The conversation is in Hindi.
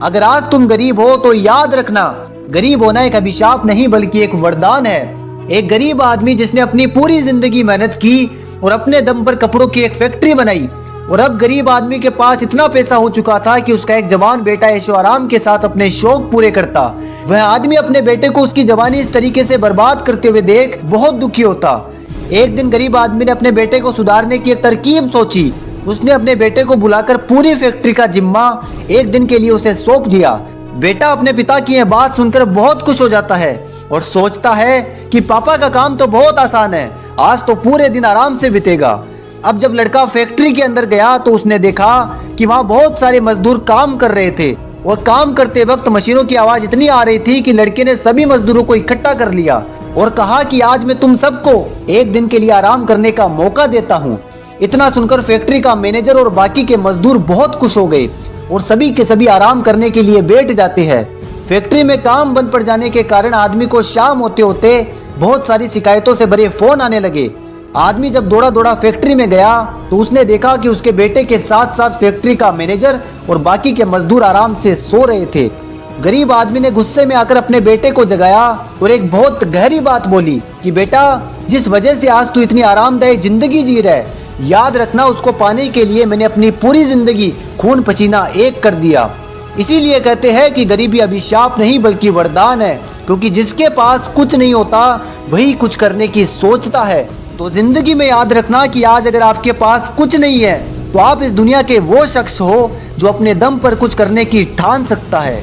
अगर आज तुम गरीब हो तो याद रखना, गरीब होना एक अभिशाप नहीं बल्कि एक वरदान है। एक गरीब आदमी जिसने अपनी पूरी जिंदगी मेहनत की और अपने दम पर कपड़ों की एक फैक्ट्री बनाई, और अब गरीब आदमी के पास इतना पैसा हो चुका था कि उसका एक जवान बेटा ऐशो आराम के साथ अपने शौक पूरे करता। वह आदमी अपने बेटे को उसकी जवानी इस तरीके से बर्बाद करते हुए देख बहुत दुखी होता। एक दिन गरीब आदमी ने अपने बेटे को सुधारने की एक तरकीब सोची। उसने अपने बेटे को बुलाकर पूरी फैक्ट्री का जिम्मा एक दिन के लिए उसे सौंप दिया। बेटा अपने पिता की यह बात सुनकर बहुत खुश हो जाता है और सोचता है कि पापा का काम तो बहुत आसान है, आज तो पूरे दिन आराम से बीतेगा। अब जब लड़का फैक्ट्री के अंदर गया तो उसने देखा कि वहाँ बहुत सारे मजदूर काम कर रहे थे और काम करते वक्त मशीनों की आवाज इतनी आ रही थी कि लड़के ने सभी मजदूरों को इकट्ठा कर लिया और कहा कि आज मैं तुम सबको एक दिन के लिए आराम करने का मौका देता हूँ। इतना सुनकर फैक्ट्री का मैनेजर और बाकी के मजदूर बहुत खुश हो गए और सभी के सभी आराम करने के लिए बैठ जाते हैं। फैक्ट्री में काम बंद पड़ जाने के कारण आदमी को शाम होते होते बहुत सारी शिकायतों से भरे फोन आने लगे। आदमी जब दौड़ा दौड़ा फैक्ट्री में गया तो उसने देखा कि उसके बेटे के साथ साथ फैक्ट्री का मैनेजर और बाकी के मजदूर आराम से सो रहे थे। गरीब आदमी ने गुस्से में आकर अपने बेटे को जगाया और एक बहुत गहरी बात बोली कि बेटा, जिस वजह से आज तू इतनी आरामदायी जिंदगी जी रहा है, याद रखना उसको पाने के लिए मैंने अपनी पूरी जिंदगी खून पसीना एक कर दिया। इसीलिए कहते हैं कि गरीबी अभिशाप नहीं बल्कि वरदान है, क्योंकि जिसके पास कुछ नहीं होता वही कुछ करने की सोचता है। तो जिंदगी में याद रखना कि आज अगर आपके पास कुछ नहीं है तो आप इस दुनिया के वो शख्स हो जो अपने दम पर कुछ करने की ठान सकता है।